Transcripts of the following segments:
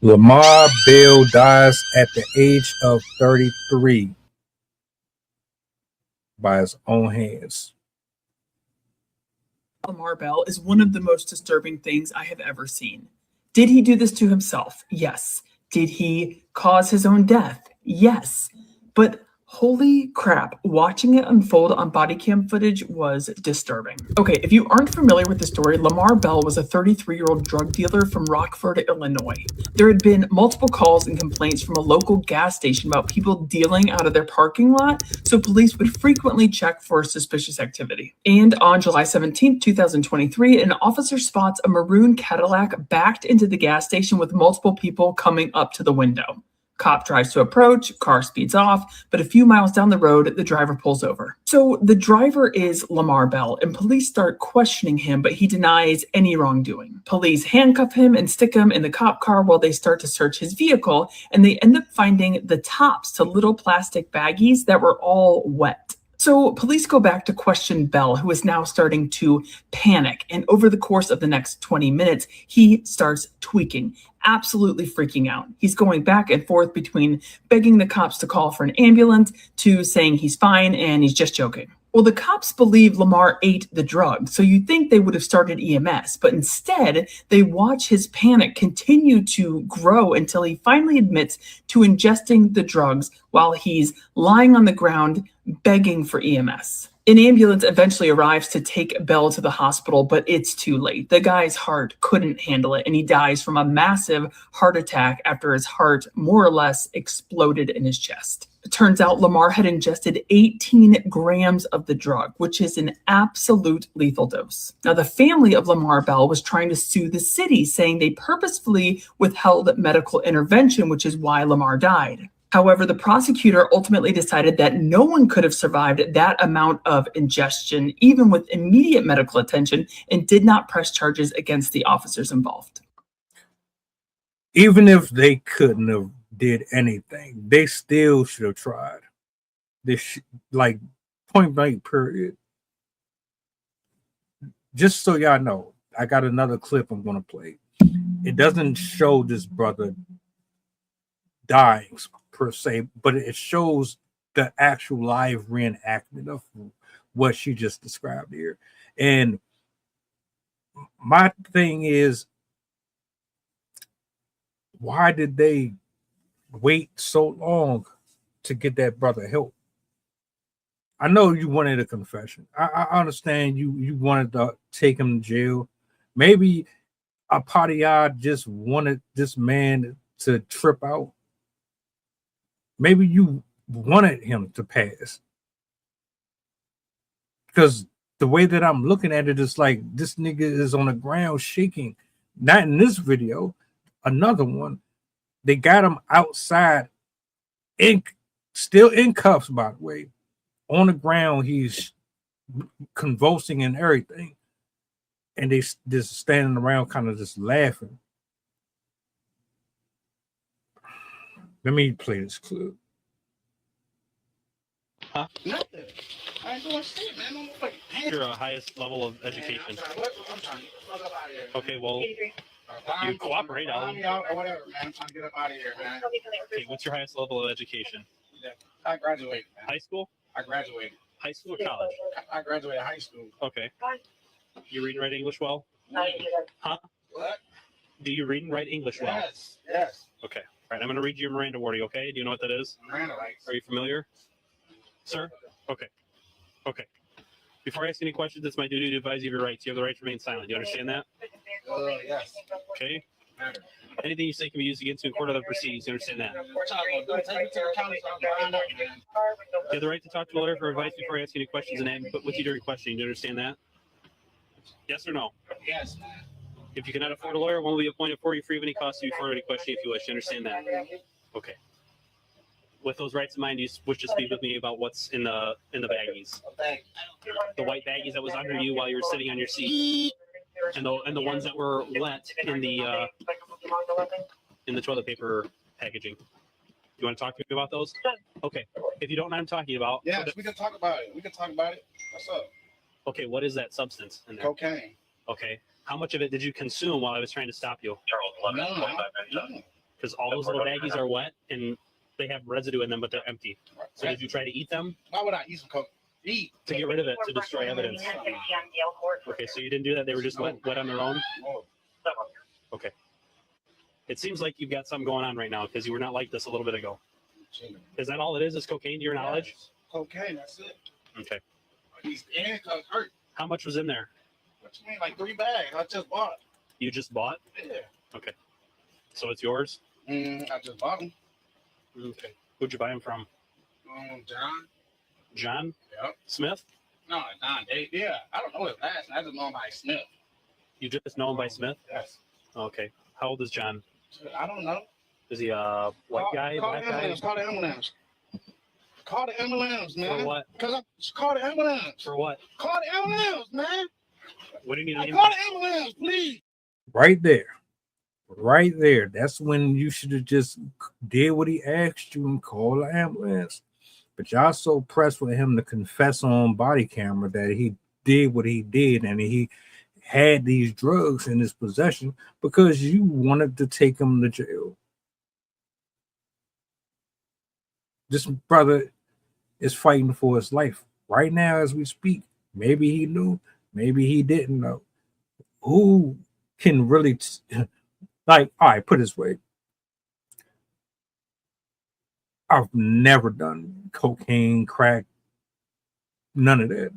Lamar Bell dies at the age of 33 by his own hands. Lamar Bell is one of the most disturbing things I have ever seen. Did he do this to himself? Yes. Did he cause his own death? Yes. But holy crap, watching it unfold on body cam footage was disturbing. Okay, if you aren't familiar with the story, Lamar Bell was a 33-year-old drug dealer from Rockford, Illinois. There had been multiple calls and complaints from a local gas station about people dealing out of their parking lot, so police would frequently check for suspicious activity. And on July 17, 2023, an officer spots a maroon Cadillac backed into the gas station with multiple people coming up to the window. Cop tries to approach, car speeds off, but a few miles down the road, the driver pulls over. So the driver is Lamar Bell, and police start questioning him, but he denies any wrongdoing. Police handcuff him and stick him in the cop car while they start to search his vehicle, and they end up finding the tops to little plastic baggies that were all wet. So police go back to question Bell, who is now starting to panic. And over the course of the next 20 minutes, he starts tweaking, absolutely freaking out. He's going back and forth between begging the cops to call for an ambulance to saying he's fine and he's just joking. Well, the cops believe Lamar ate the drug, so you'd think they would have started EMS, but instead, they watch his panic continue to grow until he finally admits to ingesting the drugs while he's lying on the ground begging for EMS. An ambulance eventually arrives to take Bell to the hospital, but it's too late. The guy's heart couldn't handle it, and he dies from a massive heart attack after his heart more or less exploded in his chest. It turns out Lamar had ingested 18 grams of the drug, which is an absolute lethal dose. Now, the family of Lamar Bell was trying to sue the city, saying they purposefully withheld medical intervention, which is why Lamar died. However, the prosecutor ultimately decided that no one could have survived that amount of ingestion, even with immediate medical attention, and did not press charges against the officers involved. Even if they couldn't have did anything, they still should have tried. Like point blank period. Just so y'all know, I got another clip I'm gonna play. It doesn't show this brother dying per se, but it shows the actual live reenactment of what she just described here. And my thing is, why did they wait so long to get that brother help? I know you wanted a confession. I understand you wanted to take him to jail. Maybe a Apatiyah just wanted this man to trip out. Maybe you wanted him to pass. Because the way that I'm looking at it is like this nigga is on the ground shaking. Not in this video, another one. They got him outside, still in cuffs, by the way. On the ground, he's convulsing and everything. And they just standing around kind of just laughing. Let me play this clip. Huh? Nothing. I ain't doing shit, man. I'm fucking Your highest level of education. I'm trying to fuck up out of here. Okay, well, you cooperate, I'll or whatever, man. I'm trying to get up out of here, man. okay, what's your highest level of education? Yeah. I graduated, man. High school? I graduated. High school or college? I graduated high school. Okay. You read and write English well? Huh? What? Do you read and write English well? Yes. Yes. Okay. All right, I'm going to read you your Miranda warning, okay? Do you know what that is? Miranda rights. Are you familiar? Sir? Okay. Okay. Before I ask any questions, it's my duty to advise you of your rights. You have the right to remain silent. Do you understand that? Yes. Okay. Anything you say can be used against you in court or other proceedings. You understand that? You have the right to talk to a lawyer for advice before I ask any questions and input with you during questioning. Do you understand that? Yes or no? Yes. If you cannot afford a lawyer, one will be appointed for you free of any cost before any question if you wish. You understand that? Okay. With those rights in mind, you wish to speak with me about what's in the baggies. The white baggies that was under you while you were sitting on your seat, and the ones that were wet in the toilet paper packaging. You want to talk to me about those? Okay. If you don't know what I'm talking about. Yes, we can talk about it. What's up? Okay, what is that substance in there? Cocaine. Okay. How much of it did you consume while I was trying to stop you? No. Because all those little baggies are wet and they have residue in them, but they're empty. So did you try to eat them? Why would I eat some coke? Eat. To get rid of it, to destroy evidence. Okay, so you didn't do that. They were just wet on their own. Okay. It seems like you've got something going on right now because you were not like this a little bit ago. Is that all it is? Is cocaine to your knowledge? Cocaine, that's it. Okay. These handcuffs hurt. How much was in there? What you mean, like 3 bags? I just bought. You just bought? Yeah. Okay. So it's yours? I just bought them. Okay. Who'd you buy them from? John. John? Yep. Smith? No, John. Yeah. I don't know his last name. I just know him by Smith. You just know him by Smith? Yes. Okay. How old is John? I don't know. Is he a white guy? Call Black the ambulance. guy? Call the ambulance. Call the ambulance, man. For what? Call the ambulance. For what? Call the ambulance, man. What do you need to Call the ambulance, please. Right there. Right there. That's when you should have just did what he asked you and called the ambulance. But y'all so pressed with him to confess on body camera that he did what he did and he had these drugs in his possession because you wanted to take him to jail. This brother is fighting for his life right now as we speak. Maybe he knew, maybe he didn't know. Who can really like, all right, put it this way. I've never done cocaine, crack, none of that.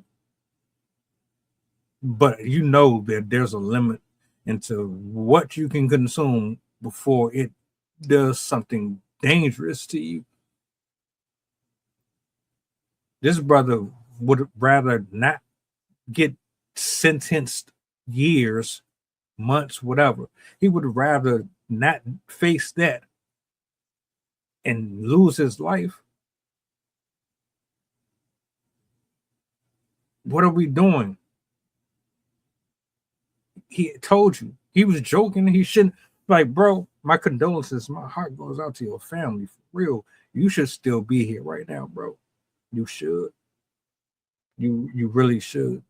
But you know that there's a limit into what you can consume before it does something dangerous to you. This brother would rather not get sentenced years, months, whatever. He would rather not face that and lose his life. What are we doing? He told you. He was joking. He shouldn't. Like, bro, my condolences. My heart goes out to your family. For real. You should still be here right now, bro. You should. You really should.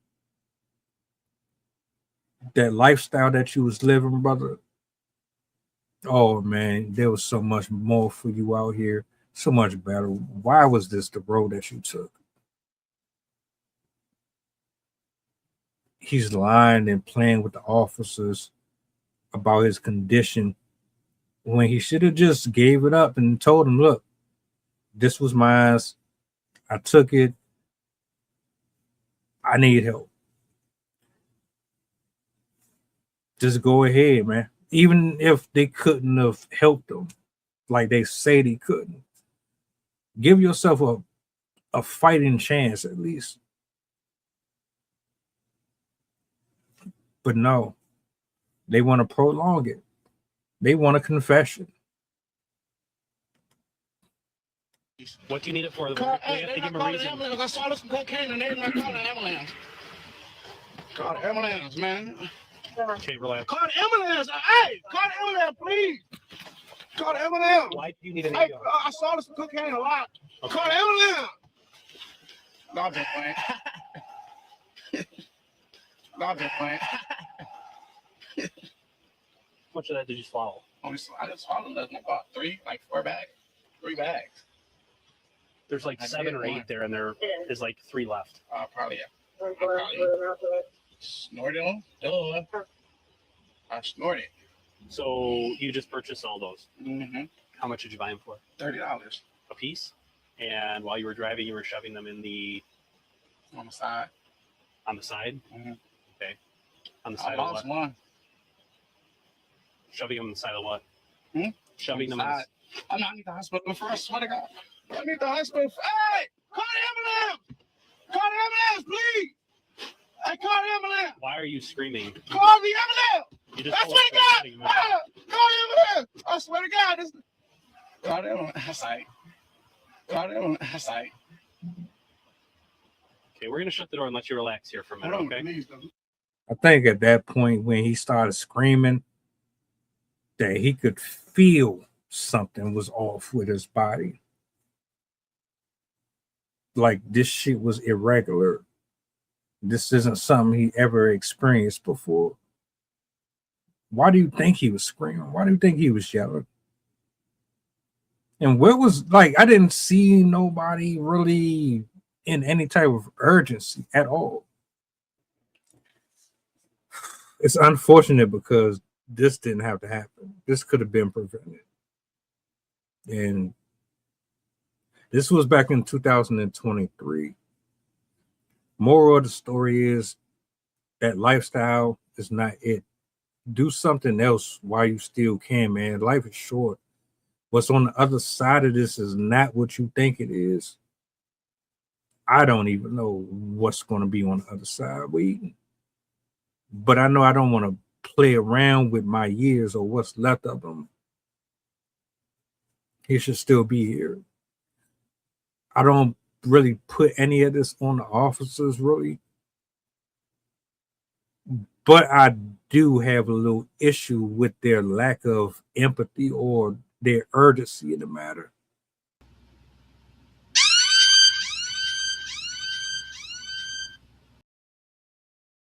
That lifestyle that you was living, brother. Oh, man, there was so much more for you out here. So much better. Why was this the road that you took? He's lying and playing with the officers about his condition when he should have just gave it up and told them, look, this was mine. I took it. I need help. Just go ahead, man. Even if they couldn't have helped him like they say they couldn't. Give yourself a fighting chance at least. But no, they want to prolong it. They want a confession. What do you need it for? We Call, have to give him a call the reason. ambulance. I saw some cocaine and they're not calling the ambulance. Call the ambulance, man. Okay, relax. Call the ambulance. Hey, call the ambulance, please. Call the ambulance. Why do you need an Hey, ambulance? I saw some cocaine a lot. Okay. Call the ambulance. No, I'm just playing. No, I'm just playing. How much of that did you swallow? I just swallowed about 4 bags. 3 bags. There's like I 7 did or one. 8 there, and there is like 3 left. Probably, yeah. I probably snorted them. Duh. I snorted. So you just purchased all those. Mm-hmm. How much did you buy them for? $30 A piece? And while you were driving, you were shoving them in the on the side. on the side. Mhm. Okay. On the I side of lost what? one. Shoving them on the side of what? Hmm? Shoving them. Side. I need the hospital before. I swear to God. I need the hospital. Hey, call the ambulance. Call the ambulance, please. Hey, call the ambulance. Why are you screaming? Call the ambulance. You just I told us swear to that God. Call the ambulance. I swear to God. Call the ambulance. That's right. Call the ambulance. That's right. Okay, we're gonna shut the door and let you relax here for a minute, Hold on, okay? please. I think at that point when he started screaming that he could feel something was off with his body. Like this shit was irregular. This isn't something he ever experienced before. Why do you think he was screaming? Why do you think he was yelling? And where was, like, I didn't see nobody really in any type of urgency at all. It's unfortunate because this didn't have to happen. This could have been prevented. And this was back in 2023. Moral of the story is that lifestyle is not it. Do something else while you still can, man. Life is short. What's on the other side of this is not what you think it is. I don't even know what's going to be on the other side. But I know I don't want to play around with my years or what's left of them. He should still be here. I don't really put any of this on the officers, really. But I do have a little issue with their lack of empathy or their urgency in the matter.